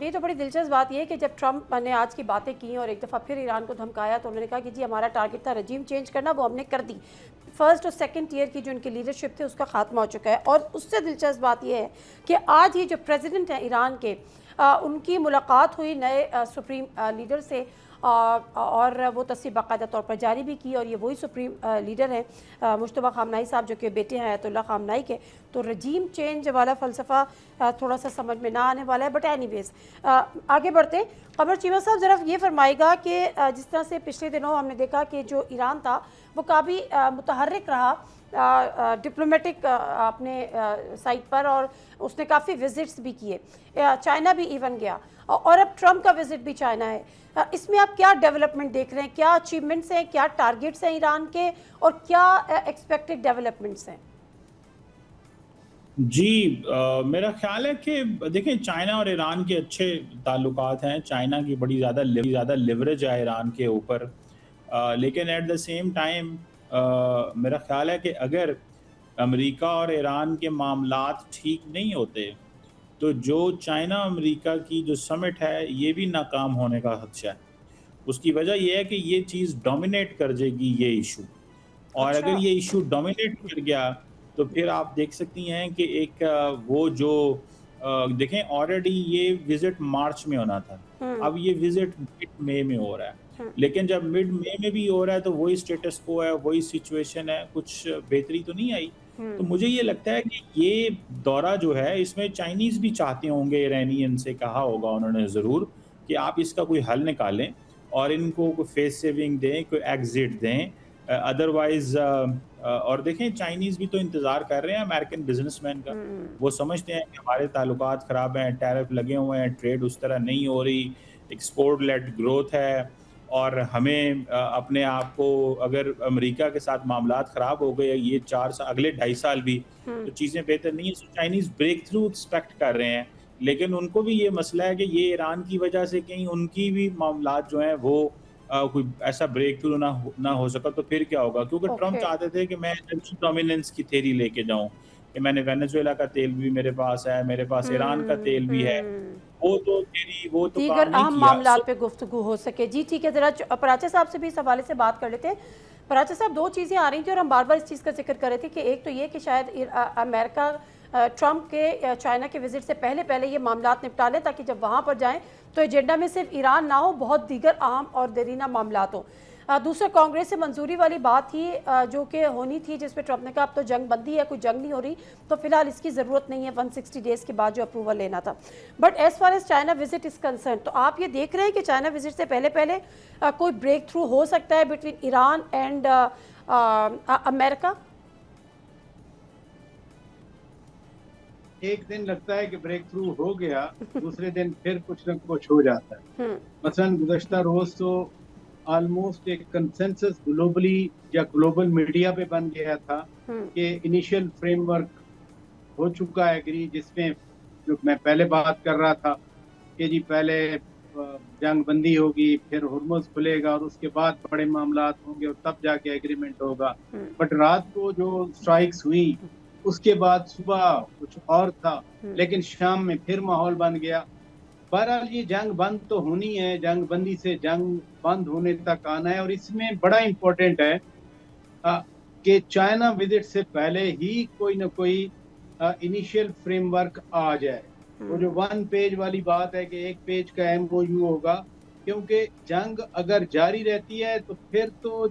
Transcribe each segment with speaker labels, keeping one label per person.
Speaker 1: یہ تو بڑی دلچسپ بات یہ ہے کہ جب ٹرمپ نے آج کی باتیں کی اور ایک دفعہ پھر ایران کو دھمکایا تو انہوں نے کہا کہ جی ہمارا ٹارگٹ تھا رجیم چینج کرنا، وہ ہم نے کر دی. فرسٹ اور سیکنڈ ٹیئر کی جو ان کی لیڈرشپ تھی اس کا خاتمہ ہو چکا ہے. اور اس سے دلچسپ بات یہ ہے کہ آج ہی جو پریزیڈنٹ ہیں ایران کے ان کی ملاقات ہوئی نئے سپریم لیڈر سے، اور وہ تصویر باقاعدہ طور پر جاری بھی کی، اور یہ وہی سپریم لیڈر ہیں مجتبیٰ خامنہئی صاحب جو کہ بیٹے ہیں آیت اللہ خامنہئی کے. تو رجیم چینج والا فلسفہ تھوڑا سا سمجھ میں نہ آنے والا ہے. بٹ اینی ویز آگے بڑھتے. قمر چیمہ صاحب ذرا یہ فرمائے گا کہ جس طرح سے پچھلے دنوں ہم نے دیکھا کہ جو ایران تھا وہ کافی متحرک رہا ڈپلومیٹک اپنے سائٹ پر، اور اس نے کافی وزٹس بھی کیے، چائنا بھی ایون گیا، اور اب ٹرمپ کا وزٹ بھی چائنا ہے. اس میں آپ کیا ڈیولپمنٹ دیکھ رہے ہیں؟ کیا اچیومنٹس ہیں، کیا ٹارگٹس ہیں ایران کے، اور کیا ایکسپیکٹڈ ڈیولپمنٹس ہیں؟
Speaker 2: جی میرا خیال ہے کہ دیکھیں چائنا اور ایران کے اچھے تعلقات ہیں. چائنا کی بڑی زیادہ لیوریج ہے ایران کے اوپر، لیکن ایٹ دا سیم ٹائم میرا خیال ہے کہ اگر امریکہ اور ایران کے معاملات ٹھیک نہیں ہوتے تو جو چائنا امریکہ کی جو سمٹ ہے یہ بھی ناکام ہونے کا خدشہ ہے. اس کی وجہ یہ ہے کہ یہ چیز ڈومینیٹ کر جائے گی یہ ایشو، اور اگر یہ ایشو ڈومینیٹ کر گیا تو پھر آپ دیکھ سکتی ہیں کہ ایک وہ جو دیکھیں آلریڈی یہ وزٹ مارچ میں ہونا تھا، اب یہ وزٹ مڈ مئی میں ہو رہا ہے. لیکن جب مڈ مئی میں بھی ہو رہا ہے تو وہی سٹیٹس کو ہے، وہی سچویشن ہے، کچھ بہتری تو نہیں آئی. تو مجھے یہ لگتا ہے کہ یہ دورہ جو ہے اس میں چائنیز بھی چاہتے ہوں گے، ایرانین سے کہا ہوگا انہوں نے ضرور کہ آپ اس کا کوئی حل نکالیں اور ان کو کوئی فیس سیونگ دیں، کوئی ایگزٹ دیں. ادروائز اور دیکھیں چائنیز بھی تو انتظار کر رہے ہیں امریکن بزنس مین کا. وہ سمجھتے ہیں کہ ہمارے تعلقات خراب ہیں، ٹیرف لگے ہوئے ہیں، ٹریڈ اس طرح نہیں ہو رہی، ایکسپورٹ لیڈ گروتھ ہے، اور ہمیں اپنے آپ کو اگر امریکہ کے ساتھ معاملات خراب ہو گئے یہ 4 سال اگلے 2.5 سال بھی تو چیزیں بہتر نہیں ہیں. چائنیز بریک تھرو ایکسپیکٹ کر رہے ہیں، لیکن ان کو بھی یہ مسئلہ ہے کہ یہ ایران کی وجہ سے کہیں ان کی بھی معاملات جو ہیں وہ کوئی ایسا بریک تھرو نہ ہو سکا تو پھر کیا ہوگا. کیونکہ ٹرمپ چاہتے تھے کہ میں ڈومیننس کی تھیری لے کے جاؤں کہ میں نے وینیزویلا کا تیل بھی میرے پاس ہے، میرے پاس ایران کا تیل بھی ہے، وہ تو
Speaker 1: دیگر
Speaker 2: کام نہیں
Speaker 1: اہم
Speaker 2: کیا.
Speaker 1: معاملات پہ گفتگو ہو سکے. جی ٹھیک ہے، ذرا پراچا صاحب سے بھی اس حوالے سے بات کر لیتے ہیں. پراچا صاحب 2 چیزیں آ رہی تھیں اور ہم بار بار اس چیز کا ذکر کر رہے تھے کہ ایک تو یہ کہ شاید امریکہ ٹرمپ کے چائنا کے وزٹ سے پہلے یہ معاملات نپٹا لیں تاکہ جب وہاں پر جائیں تو ایجنڈا میں صرف ایران نہ ہو، بہت دیگر اہم اور دیرینہ معاملات ہوں. دوسرا کانگریس سے منظوری والی بات تھی جو کہ ہونی تھی، جس پہ ٹرمپ نے کہا اب تو جنگ بندی ہے، کوئی جنگ نہیں ہو رہی تو فی الحال اس کی ضرورت نہیں ہے 160 ڈیز کے بعد جو اپروول لینا تھا. But as far as China visit is concern, تو آپ یہ دیکھ رہے ہیں کہ چائنا وزٹ سے پہلے کوئی بریک تھرو ہو سکتا ہے بٹوین ایران اینڈ امریکہ؟
Speaker 3: ایک دن لگتا ہے کہ بریک تھرو ہو گیا، دوسرے دن پھر کچھ نہ کچھ ہو جاتا ہے. مثلا گزشتہ روز تو آلموسٹ ایک کنسنسس گلوبلی یا گلوبل میڈیا پہ بن گیا تھا کہ انیشیل فریم ورک ہو چکا ہے ایگری، جس میں جو میں پہلے بات کر رہا تھا کہ جی پہلے جنگ بندی ہوگی، پھر ہرمز کھلے گا اور اس کے بعد بڑے معاملات ہوں گے اور تب جا کے ایگریمنٹ ہوگا. بٹ رات کو جو سٹرائکس ہوئی اس کے بعد صبح کچھ اور تھا، لیکن شام میں پھر ماحول بن گیا. بہرحال یہ جنگ بند تو ہونی ہے، جنگ بندی سے جنگ بند ہونے تک آنا ہے. اور اس میں بڑا امپورٹنٹ ہے کہ چائنا وزٹ سے پہلے ہی کوئی نہ کوئی انیشیل فریم ورک آ جائے. وہ جو 1 پیج والی بات ہے کہ 1 پیج کا MOU ہوگا، کیونکہ جنگ اگر جاری رہتی ہے تو پھر تو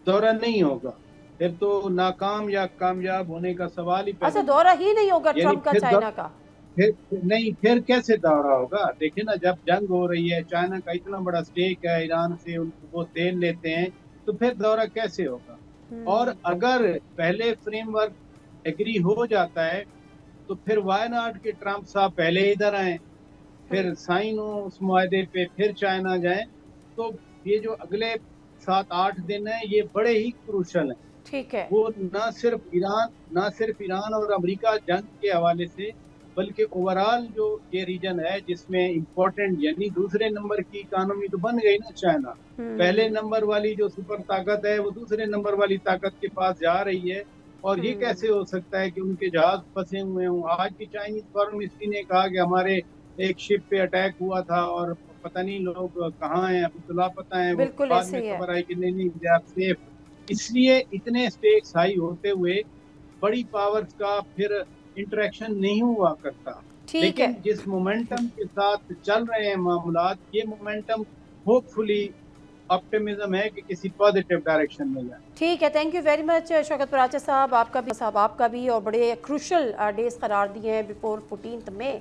Speaker 3: دورہ نہیں ہوگا، پھر تو ناکام یا کامیاب ہونے کا سوال ہی پیدا
Speaker 1: اچھا دورہ ہی نہیں ہوگا ٹرمپ کا چائنا کا؟
Speaker 3: پھر کیسے دورہ ہوگا؟ دیکھیں نا، جب جنگ ہو رہی ہے، چائنا کا اتنا بڑا سٹیک ہے ایران سے، وہ تیل لیتے ہیں، تو پھر دورہ کیسے ہوگا؟ اور اگر پہلے فریم ورک ایگری ہو جاتا ہے تو پھر وائی ناٹ کہ ٹرمپ صاحب پہلے ادھر آئیں، پھر سائن ہو اس معاہدے پہ، پھر چائنا جائیں. تو یہ جو اگلے 7-8 دن ہیں یہ بڑے ہی کروشل ہیں.
Speaker 1: ٹھیک ہے،
Speaker 3: وہ نہ صرف ایران اور امریکہ جنگ کے حوالے سے، بلکہ اوورال جو یہ ریجن ہے جس میں امپورٹنٹ یعنی دوسرے نمبر کی اکانومی تو بن گئی نا چائنا. پہلے نمبر والی جو سپر طاقت ہے وہ دوسرے نمبر والی طاقت کے پاس جا رہی ہے. اور یہ کیسے ہو سکتا ہے کہ ان کے جہاز پھنسے ہوئے ہوں؟ آج کی چائنیز فارن منسٹری نے کہا کہ ہمارے ایک شپ پہ اٹیک ہوا تھا اور پتہ نہیں لوگ کہاں ہیں، ابھی تو لاپتہ ہیں، وہ
Speaker 1: بالکل
Speaker 3: بعد
Speaker 1: ایسے
Speaker 3: میں
Speaker 1: ہی ہے.
Speaker 3: خبر آئی کہ نہیں دے آر سیف. اس لیے اتنے سٹیکس ہائی ہوتے ہوئے بڑی پاورز کا پھر انٹریکشن نہیں ہوا کرتا.
Speaker 1: ٹھیک ہے.
Speaker 3: لیکن جس مومنٹم کے ساتھ چل رہے ہیں معاملات، یہ مومنٹم ہوپ فلی آپٹیمزم ہے کہ کسی پازیٹیو ڈائریکشن میں جائیں.
Speaker 1: ٹھیک ہے. تھینک یو ویری مچ شوکت پراچا صاحب. آپ کا بھی اور بڑے کروشل ڈیز قرار دیے ہیں بیفور 14 مئی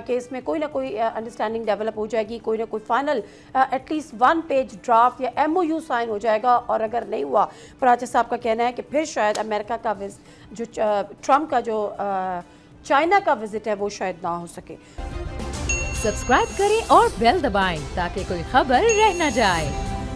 Speaker 1: کہ اس میں کوئی نہ کوئی انڈرسٹینڈنگ ڈیولپ ہو جائے گی، کوئی نہ کوئی final at least 1 page draft یا MOU سائن ہو جائے گا. اور اگر نہیں ہوا، پراچا صاحب کا کہنا ہے کہ پھر شاید امریکہ کا جو ٹرمپ کا جو چائنا کا وزٹ ہے وہ شاید نہ ہو سکے.
Speaker 4: سبسکرائب کریں اور بیل دبائیں تاکہ کوئی خبر رہ نہ جائے.